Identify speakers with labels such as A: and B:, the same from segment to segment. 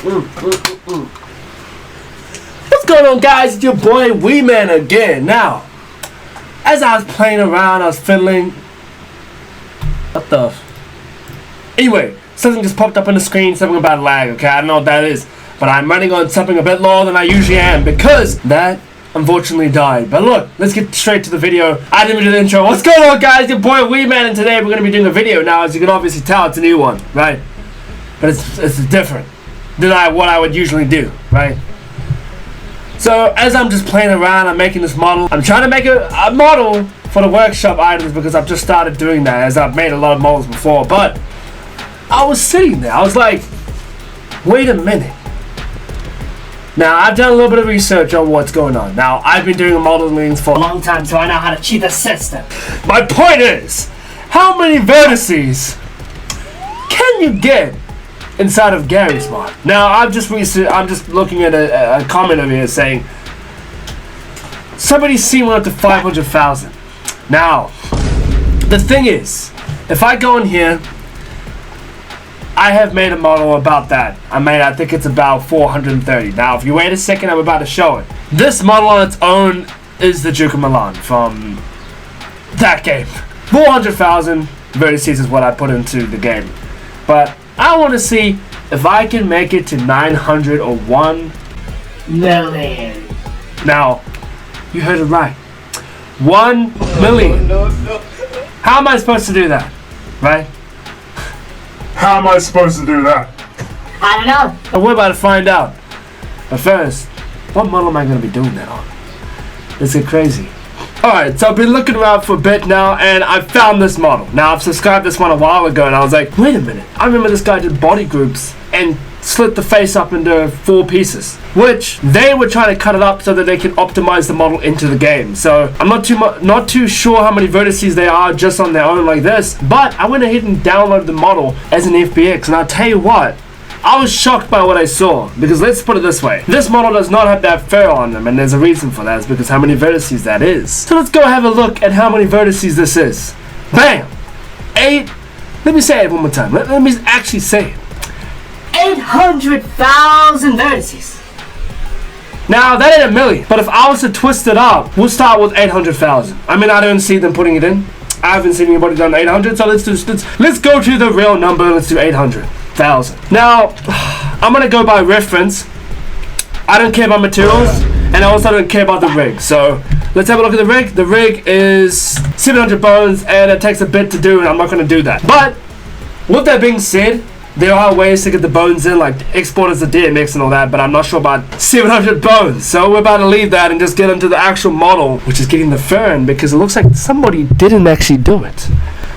A: What's going on, guys? It's your boy Wee Man again. Now, as I was playing around, I was fiddling. What the? Anyway, something just popped up on the screen, something about lag, okay? I don't know what that is, but I'm running on something a bit lower than I usually am because that unfortunately died. But look, let's get straight to the video. I didn't even do the intro. What's going on, guys? Your boy Wee Man, and today we're going to be doing a video. Now, as you can obviously tell, it's a new one, right? But it's different than what I would usually do, right? So, as I'm just playing around, I'm making this model. I'm trying to make a model for the workshop items because I've just started doing that, as I've made a lot of models before. But I was sitting there, I was like, wait a minute. Now, I've done a little bit of research on what's going on. Now, I've been doing modeling for a long time, so I know how to cheat the system. My point is, how many vertices can you get inside of Garry's Mod? Now, I'm just looking at a comment over here saying, somebody's seen one up to 500,000. Now, the thing is, if I go in here, I have made a model about that. I think it's about 430. Now, if you wait a second, I'm about to show it. This model on its own is the Duke of Milan from that game. 400,000 vertices is what I put into the game. But I want to see if I can make it to 900 or 1 million. Now, you heard it right. 1 million. No. How am I supposed to do that? Right?
B: How am I supposed to do that?
A: I don't know. And we're about to find out. But first, what model am I going to be doing that on? Let's get crazy. Alright, so I've been looking around for a bit now, and I found this model. Now, I've subscribed this one a while ago, and I was like, wait a minute. I remember this guy did body groups and split the face up into 4 pieces, which they were trying to cut it up so that they can optimize the model into the game. So I'm not too sure how many vertices they are just on their own like this, but I went ahead and downloaded the model as an FBX, and I'll tell you what, I was shocked by what I saw, because let's put it this way. This model does not have that fur on them, and there's a reason for that. It's because how many vertices that is. So let's go have a look at how many vertices this is. Bam! 8, let me say it one more time. Let me actually say it. 800,000 vertices. Now, that ain't a million, but if I was to twist it up, we'll start with 800,000. I mean, I don't see them putting it in. I haven't seen anybody done 800, so let's go to the real number. Let's do 800,000. Now, I'm gonna go by reference. I don't care about materials, and I also don't care about the rig. So let's have a look at the rig. The rig is 700 bones, and it takes a bit to do, and I'm not gonna do that. But with that being said, there are ways to get the bones in, like export as a DMX and all that, but I'm not sure about 700 bones. So we're about to leave that and just get into the actual model, which is getting the fur in, because it looks like somebody didn't actually do it.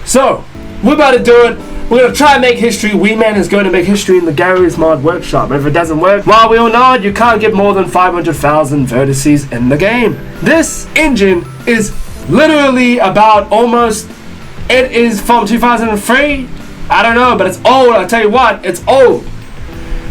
A: So we're about to do it. We're going to try and make history. Wee Man is going to make history in the Garry's Mod workshop. If it doesn't work, well, we all know it. You can't get more than 500,000 vertices in the game. This engine is literally about almost, it is from 2003. I don't know, but it's old. I'll tell you what, it's old.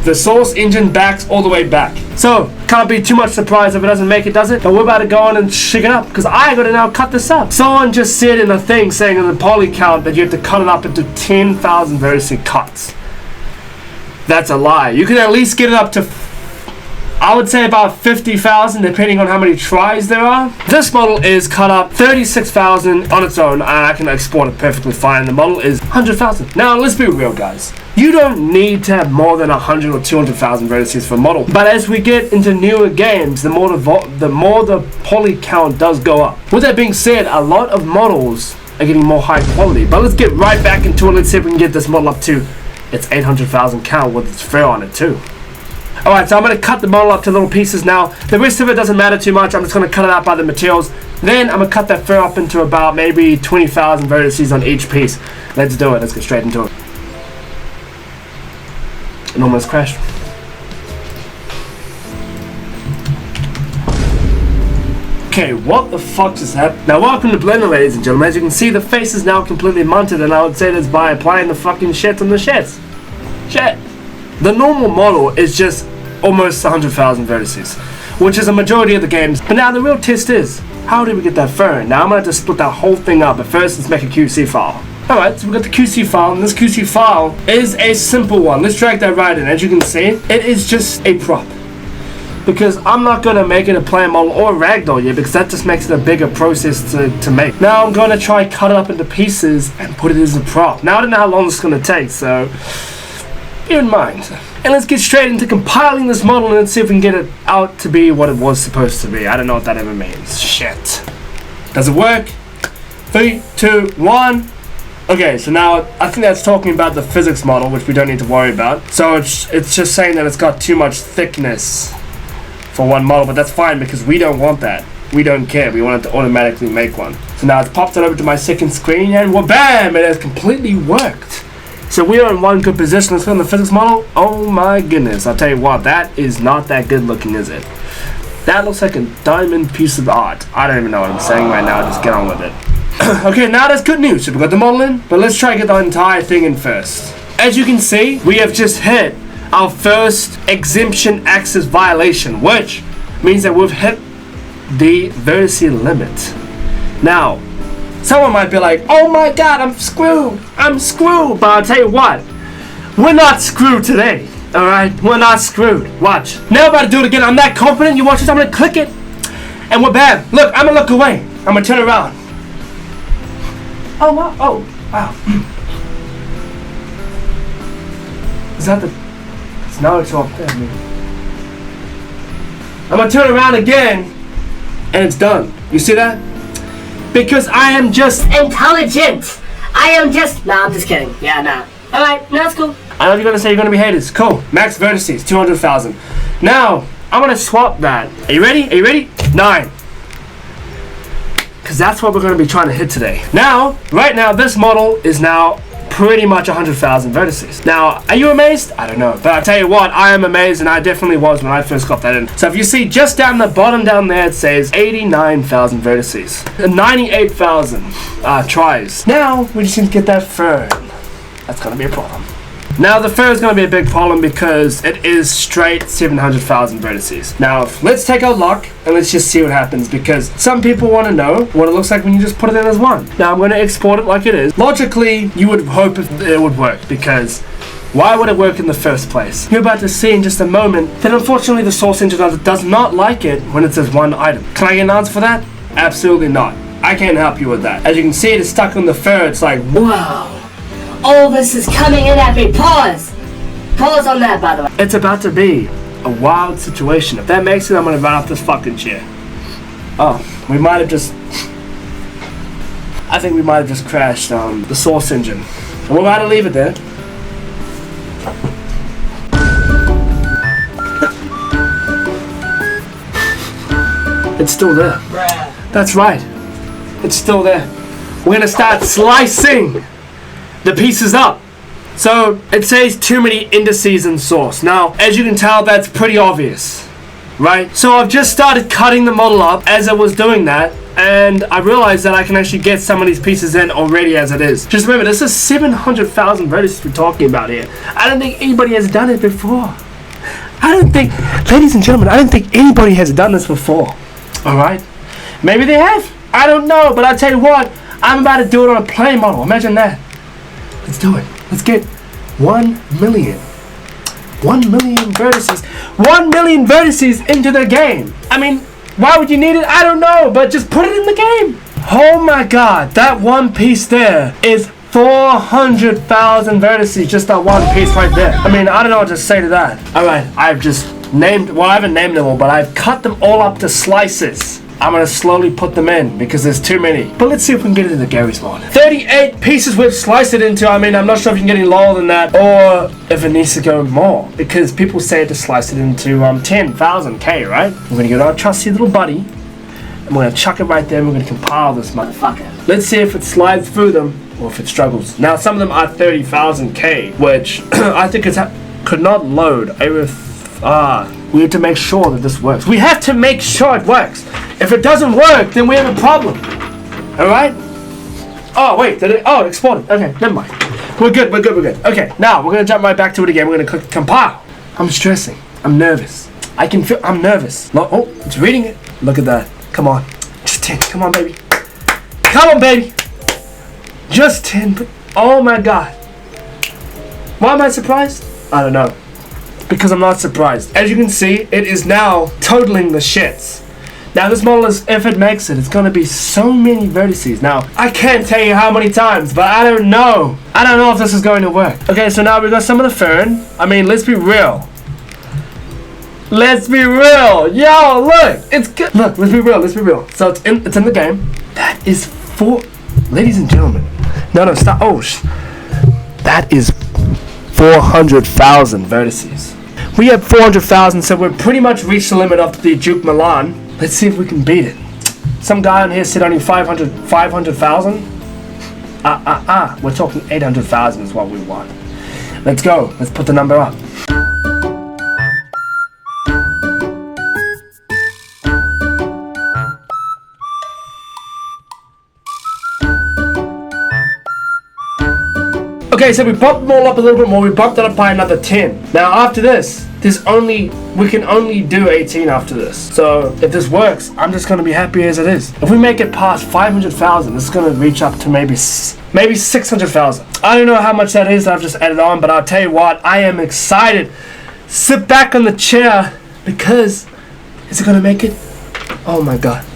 A: The source engine backs all the way back. So, can't be too much surprised if it doesn't make it, does it? But we're about to go on and shake it up, because I gotta now cut this up. Someone just said in a thing saying in the poly count that you have to cut it up into 10,000 vertice cuts. That's a lie. You can at least get it up to, I would say, about 50,000, depending on how many tries there are. This model is cut up 36,000 on its own, and I can export it perfectly fine. The model is 100,000. Now, let's be real, guys. You don't need to have more than 100 or 200,000 vertices for a model. But as we get into newer games, the more the poly count does go up. With that being said, a lot of models are getting more high quality. But let's get right back into it. Let's see if we can get this model up to its 800,000 count with its fur on it too. Alright, so I'm going to cut the model up to little pieces now. The rest of it doesn't matter too much. I'm just going to cut it out by the materials. Then I'm going to cut that fur up into about maybe 20,000 vertices on each piece. Let's do it. Let's get straight into it. It almost crashed. Okay, what the fuck just happened? Now, welcome to Blender, ladies and gentlemen. As you can see, the face is now completely munted, and I would say that's by applying the fucking shit on the shits. Shit. The normal model is just almost 100,000 vertices, which is a majority of the games. But now the real test is, how did we get that fur? Now I'm going to have to split that whole thing up, but first let's make a QC file. Alright, so we've got the QC file, and this QC file is a simple one. Let's drag that right in. As you can see, it is just a prop. Because I'm not going to make it a player model or a ragdoll yet, because that just makes it a bigger process to make. Now I'm going to try cut it up into pieces and put it as a prop. Now I don't know how long it's going to take, so bear in mind. And let's get straight into compiling this model and let's see if we can get it out to be what it was supposed to be. I don't know what that ever means. Shit. Does it work? 3, 2, 1. Okay, so now I think that's talking about the physics model, which we don't need to worry about. So it's just saying that it's got too much thickness for one model, but that's fine because we don't want that. We don't care. We want it to automatically make one. So now it's popped it over to my second screen and bam! It has completely worked. So we are in one good position. Let's go on the physics model. Oh my goodness. I'll tell you what, that is not that good looking, is it? That looks like a diamond piece of art. I don't even know what I'm saying right now. Just get on with it. Okay, now that's good news. So we've got the model in, but let's try to get the entire thing in first. As you can see, we have just hit our first exemption access violation, which means that we've hit the vertice limit. Now, someone might be like, oh my god, I'm screwed. But I'll tell you what, we're not screwed today. Alright, we're not screwed. Watch. Now I'm about to do it again. I'm that confident. You watch this, I'm gonna click it. And we're bam. Look, I'm gonna look away. I'm gonna turn around. Oh wow. Oh wow. Is that the... So now it's all there. I'm gonna turn around again. And it's done. You see that? Because I am just intelligent. I am just... Nah, I'm just kidding. Yeah, nah. Alright, no, that's cool. I know you're gonna say you're gonna be haters. Cool. Max vertices, 200,000. Now, I'm gonna swap that. Are you ready? Are you ready? 9. Because that's what we're gonna be trying to hit today. Now, right now, this model is now pretty much 100,000 vertices. Now, are you amazed? I don't know. But I'll tell you what, I am amazed, and I definitely was when I first got that in. So if you see just down the bottom down there, it says 89,000 vertices. 98,000 tries. Now, we just need to get that fur. That's gonna be a problem. Now the fur is going to be a big problem because it is straight 700,000 vertices. Now let's take our luck and let's just see what happens, because some people want to know what it looks like when you just put it in as one. Now I'm going to export it like it is. Logically, you would hope it would work, because why would it work in the first place? You're about to see in just a moment that unfortunately the source engine does not like it when it says one item. Can I get an answer for that? Absolutely not. I can't help you with that. As you can see, it is stuck on the fur. It's like, whoa. All this is coming in at me. Pause. Pause on that, by the way. It's about to be a wild situation. If that makes it, I'm going to run off this fucking chair. Oh, we might have just... I think we might have just crashed the source engine. And we're about to leave it there. It's still there. That's right. It's still there. We're going to start slicing the pieces up. So it says too many indices in source. Now, as you can tell, that's pretty obvious, right? So I've just started cutting the model up as I was doing that, and I realized that I can actually get some of these pieces in already as it is. Just remember, this is 700,000 vertices we're talking about here. I don't think anybody has done it before. Ladies and gentlemen, I don't think anybody has done this before. Alright? Maybe they have. I don't know, but I'll tell you what, I'm about to do it on a play model. Imagine that. Let's do it. Let's get 1 million. 1 million vertices. 1 million vertices into the game. I mean, why would you need it? I don't know, but just put it in the game. Oh my god, that one piece there is 400,000 vertices. Just that one piece right there. I mean, I don't know what to say to that. Alright, I've just named, well, I haven't named them all, but I've cut them all up to slices. I'm going to slowly put them in because there's too many. But let's see if we can get it into Garry's mod. 38 pieces we've sliced it into. I mean, I'm not sure if you can get any lower than that or if it needs to go more, because people say to slice it into 10,000 K, right? We're going to get our trusty little buddy and we're going to chuck it right there and we're going to compile this motherfucker. Let's see if it slides through them or if it struggles. Now, some of them are 30,000 K, which I think could not load. We have to make sure that this works. We have to make sure it works. If it doesn't work, then we have a problem. Alright? Oh, wait. It exploded. Okay, never mind. We're good. Okay, now we're going to jump right back to it again. We're going to click compile. I'm stressing. I'm nervous. I can feel... I'm nervous. Oh, it's reading it. Look at that. Come on. Just 10. Come on, baby. Come on, baby. Just 10. But Oh my god. Why am I surprised? I don't know. Because I'm not surprised. As you can see, it is now totaling the shits. Now this model is, if it makes it, it's gonna be so many vertices. Now, I can't tell you how many times, but I don't know. I don't know if this is going to work. Okay, so now we got some of the fern. I mean, let's be real. Let's be real. Yo, look, it's good. Look, let's be real. So it's in the game. That is 4, ladies and gentlemen. No, stop. Oh, that is 400,000 vertices. We have 400,000, so we're pretty much reached the limit of the Duke Milan. Let's see if we can beat it. Some guy on here said only 500,000. We're talking 800,000 is what we want. Let's go. Let's put the number up. Okay, so we bumped them all up a little bit more. We bumped it up by another 10. Now after this, we can only do 18 after this. So if this works, I'm just gonna be happy as it is. If we make it past 500,000, it's gonna reach up to maybe 600,000. I don't know how much that is that I've just added on, but I'll tell you what, I am excited. Sit back on the chair because is it gonna make it? Oh my god.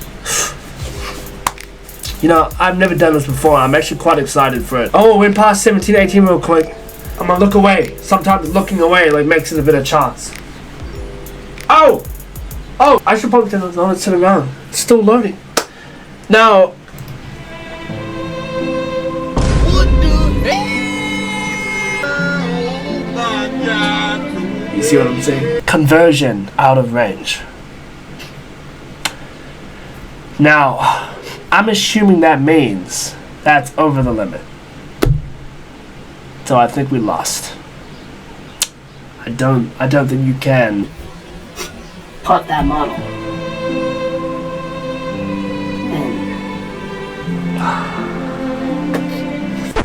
A: You know, I've never done this before. I'm actually quite excited for it. Oh, we went past 17, 18 real quick. I'm gonna look away. Sometimes looking away like makes it a bit of chance. Oh! Oh, I should probably turn it on and sit around. It's still loading. Now... You see what I'm saying? Conversion out of range. Now... I'm assuming that means that's over the limit. So I think we lost. I don't think you can
C: put that model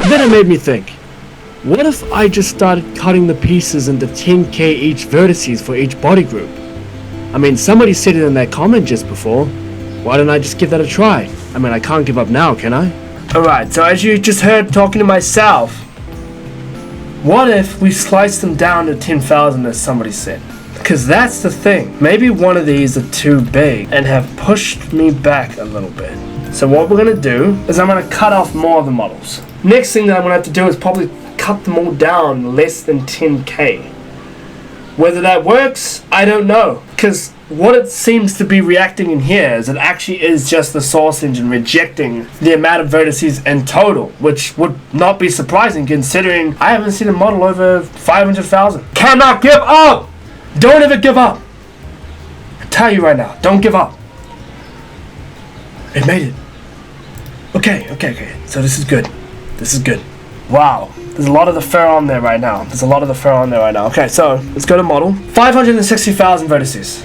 A: Then it made me think, what if I just started cutting the pieces into 10k each vertices for each body group? I mean, somebody said it in that comment just before. Why don't I just give that a try? I mean, I can't give up now, can I? Alright, so as you just heard talking to myself, what if we slice them down to 10,000 as somebody said? Because that's the thing. Maybe one of these are too big and have pushed me back a little bit. So what we're going to do is I'm going to cut off more of the models. Next thing that I'm going to have to do is probably cut them all down less than 10k. Whether that works, I don't know. Because what it seems to be reacting in here is it actually is just the source engine rejecting the amount of vertices in total, which would not be surprising considering I haven't seen a model over 500,000. Cannot give up! Don't ever give up! I tell you right now, don't give up. It made it. Okay. So this is good. This is good. Wow. There's a lot of the fur on there right now. Okay, so let's go to model. 560,000 vertices.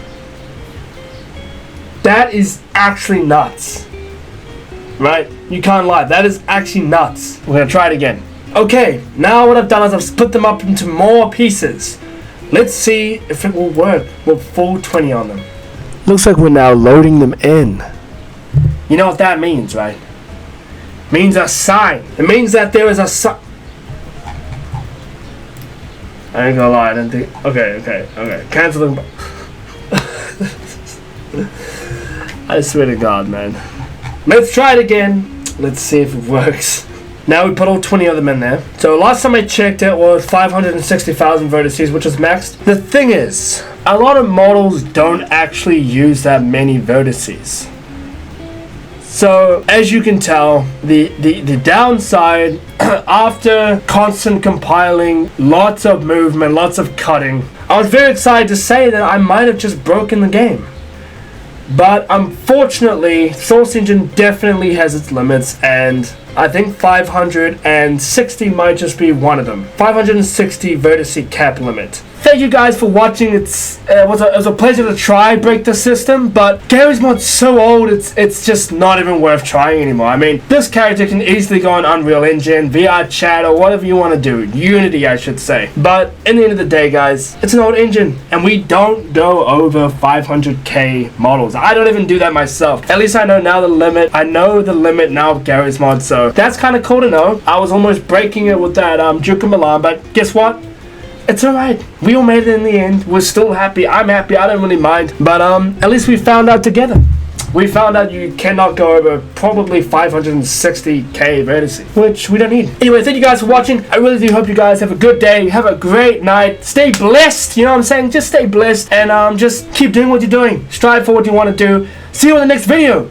A: That is actually nuts. Right? You can't lie. That is actually nuts. We're going to try it again. Okay, now what I've done is I've split them up into more pieces. Let's see if it will work with full 20 on them. Looks like we're now loading them in. You know what that means, right? It means a sign. It means that there is a sign. I ain't gonna lie, I didn't think. Okay. Cancel them. I swear to God, man. Let's try it again. Let's see if it works. Now we put all 20 of them in there. So last time I checked it was 560,000 vertices, which is maxed. The thing is, a lot of models don't actually use that many vertices. So as you can tell, the downside after constant compiling, lots of movement, lots of cutting, I was very excited to say that I might have just broken the game. But unfortunately, Source Engine definitely has its limits, and I think 560 might just be one of them. 560 vertice cap limit. Thank you guys for watching. It was a pleasure to try break the system, but Garry's Mod's so old, it's just not even worth trying anymore. I mean, this character can easily go on Unreal Engine, VR Chat, or whatever you want to do. Unity, I should say. But in the end of the day, guys, it's an old engine, and we don't go over 500k models. I don't even do that myself. At least I know now the limit. I know the limit now of Garry's Mod, so So that's kind of cool to know. I was almost breaking it with that Juka Milan, but guess what? It's alright. We all made it in the end. We're still happy. I'm happy. I don't really mind. But at least we found out together. We found out you cannot go over probably 560k vertices, which we don't need. Anyway, thank you guys for watching. I really do hope you guys have a good day. Have a great night. Stay blessed. You know what I'm saying? Just stay blessed and just keep doing what you're doing. Strive for what you want to do. See you in the next video.